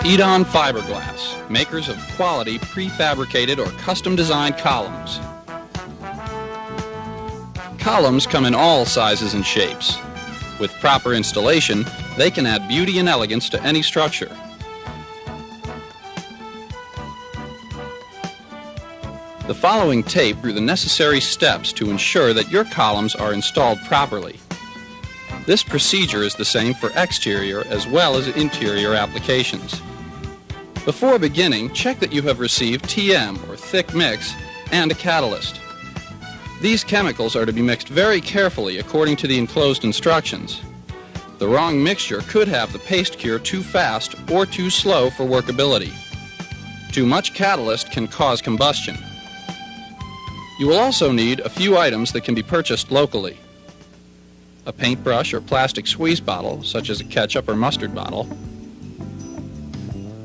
Edon Fiberglass, makers of quality prefabricated or custom-designed columns. Columns come in all sizes and shapes. With proper installation, they can add beauty and elegance to any structure. The following tape through the necessary steps to ensure that your columns are installed properly. This procedure is the same for exterior as well as interior applications. Before beginning, check that you have received TM, or thick mix, and a catalyst. These chemicals are to be mixed very carefully according to the enclosed instructions. The wrong mixture could have the paste cure too fast or too slow for workability. Too much catalyst can cause combustion. You will also need a few items that can be purchased locally. A paintbrush or plastic squeeze bottle, such as a ketchup or mustard bottle,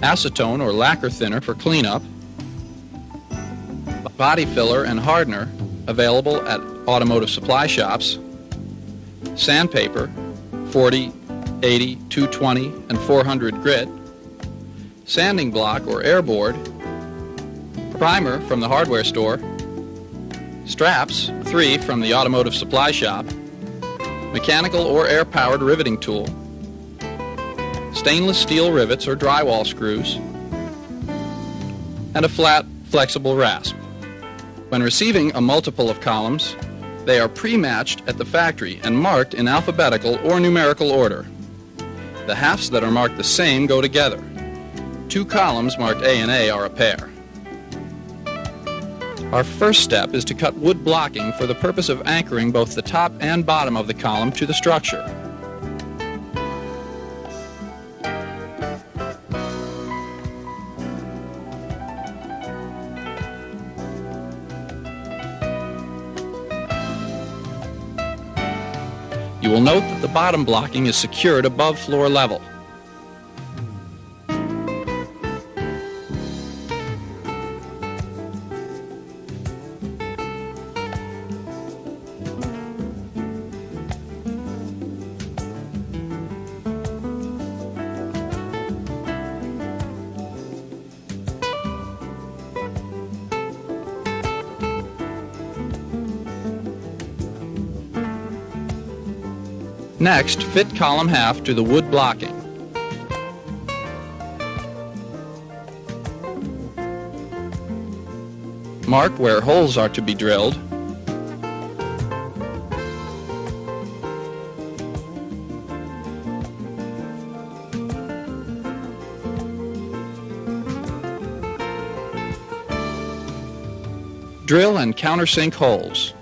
acetone or lacquer thinner for cleanup, body filler and hardener available at automotive supply shops, sandpaper, 40, 80, 220, and 400 grit, sanding block or airboard, primer from the hardware store, straps, 3 from the automotive supply shop, mechanical or air-powered riveting tool, stainless steel rivets or drywall screws, and a flat, flexible rasp. When receiving a multiple of columns, they are pre-matched at the factory and marked in alphabetical or numerical order. The halves that are marked the same go together. 2 columns marked A and A are a pair. Our first step is to cut wood blocking for the purpose of anchoring both the top and bottom of the column to the structure. You will note that the bottom blocking is secured above floor level. Next, fit column half to the wood blocking. Mark where holes are to be drilled. Drill and countersink holes.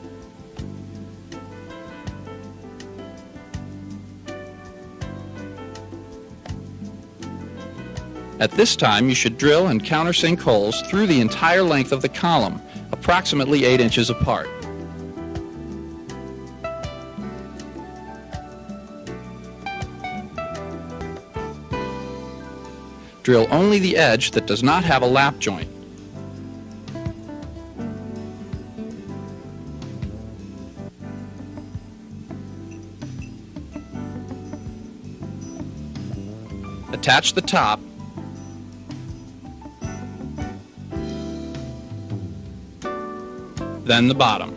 At this time, you should drill and countersink holes through the entire length of the column, approximately 8 inches apart. Drill only the edge that does not have a lap joint. Attach the top then the bottom.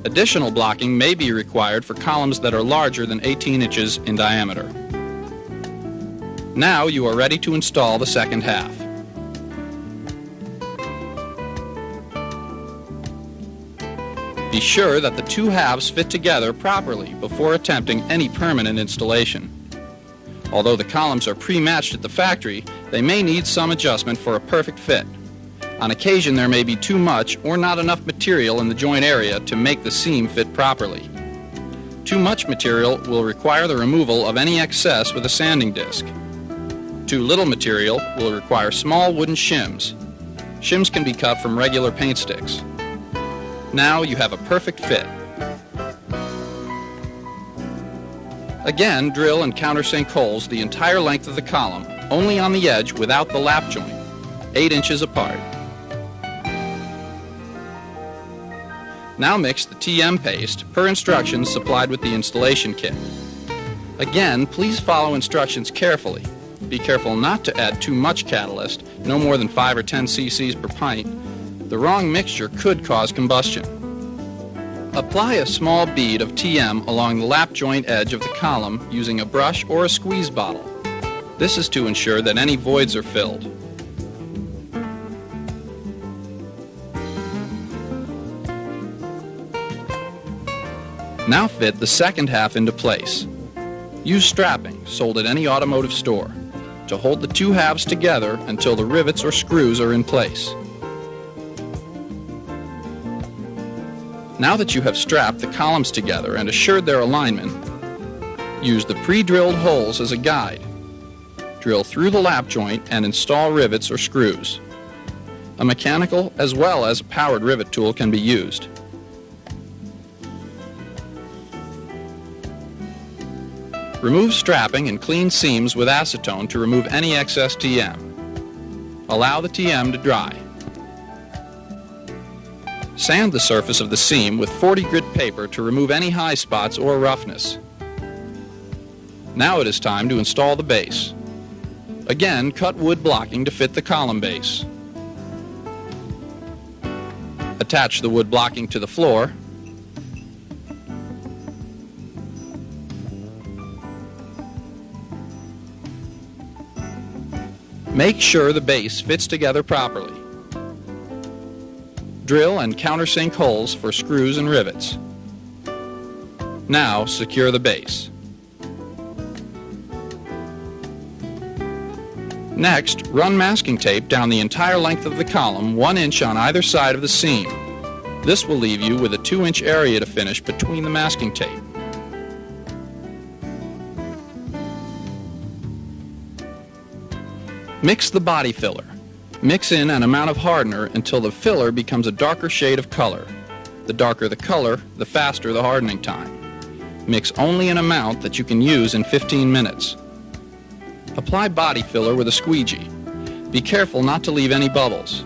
Additional blocking may be required for columns that are larger than 18 inches in diameter. Now you are ready to install the second half. Be sure that the 2 halves fit together properly before attempting any permanent installation. Although the columns are pre-matched at the factory, they may need some adjustment for a perfect fit. On occasion, there may be too much or not enough material in the joint area to make the seam fit properly. Too much material will require the removal of any excess with a sanding disc. Too little material will require small wooden shims. Shims can be cut from regular paint sticks. Now you have a perfect fit. Again, drill and countersink holes the entire length of the column, only on the edge without the lap joint, 8 inches apart. Now mix the TM paste per instructions supplied with the installation kit. Again, please follow instructions carefully. Be careful not to add too much catalyst, no more than 5 or 10 cc's per pint. The wrong mixture could cause combustion. Apply a small bead of TM along the lap joint edge of the column using a brush or a squeeze bottle. This is to ensure that any voids are filled. Now fit the second half into place. Use strapping, sold at any automotive store, to hold the two halves together until the rivets or screws are in place. Now that you have strapped the columns together and assured their alignment, use the pre-drilled holes as a guide. Drill through the lap joint and install rivets or screws. A mechanical as well as a powered rivet tool can be used. Remove strapping and clean seams with acetone to remove any excess TM. Allow the TM to dry. Sand the surface of the seam with 40 grit paper to remove any high spots or roughness. Now it is time to install the base. Again, cut wood blocking to fit the column base. Attach the wood blocking to the floor. Make sure the base fits together properly. Drill and countersink holes for screws and rivets. Now secure the base. Next, run masking tape down the entire length of the column, 1 inch on either side of the seam. This will leave you with a 2-inch area to finish between the masking tape. Mix the body filler. Mix in an amount of hardener until the filler becomes a darker shade of color. The darker the color, the faster the hardening time. Mix only an amount that you can use in 15 minutes. Apply body filler with a squeegee. Be careful not to leave any bubbles.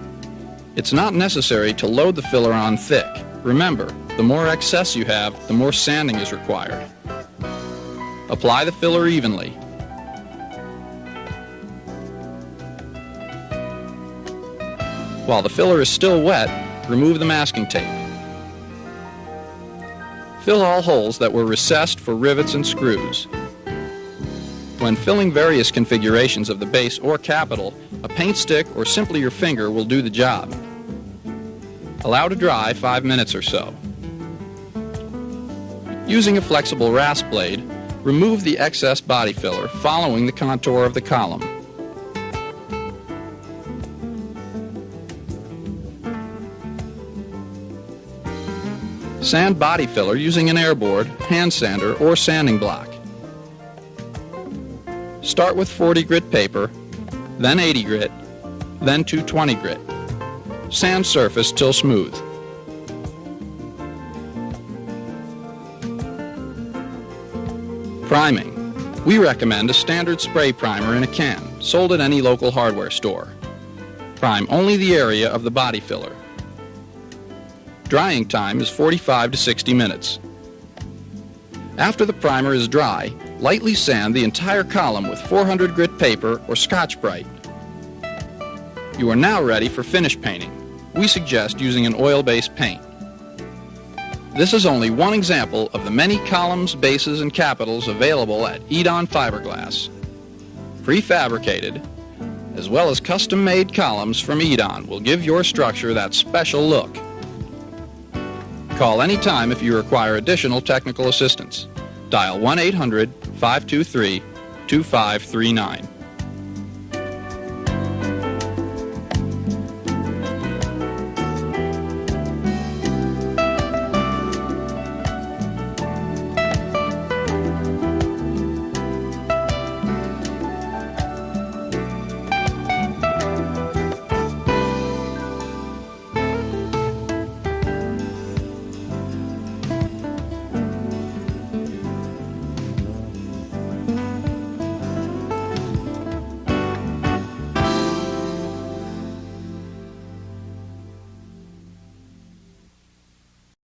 It's not necessary to load the filler on thick. Remember, the more excess you have, the more sanding is required. Apply the filler evenly. While the filler is still wet, remove the masking tape. Fill all holes that were recessed for rivets and screws. When filling various configurations of the base or capital, a paint stick or simply your finger will do the job. Allow to dry 5 minutes or so. Using a flexible rasp blade, remove the excess body filler following the contour of the column. Sand body filler using an airboard, hand sander, or sanding block. Start with 40 grit paper, then 80 grit, then 220 grit. Sand surface till smooth. Priming. We recommend a standard spray primer in a can, sold at any local hardware store. Prime only the area of the body filler. Drying time is 45 to 60 minutes. After the primer is dry, lightly sand the entire column with 400 grit paper or Scotch-Brite. You are now ready for finish painting. We suggest using an oil-based paint. This is only one example of the many columns, bases, and capitals available at Edon Fiberglass. Prefabricated, as well as custom-made columns from Edon will give your structure that special look. Call anytime if you require additional technical assistance. Dial 1-800-523-2539.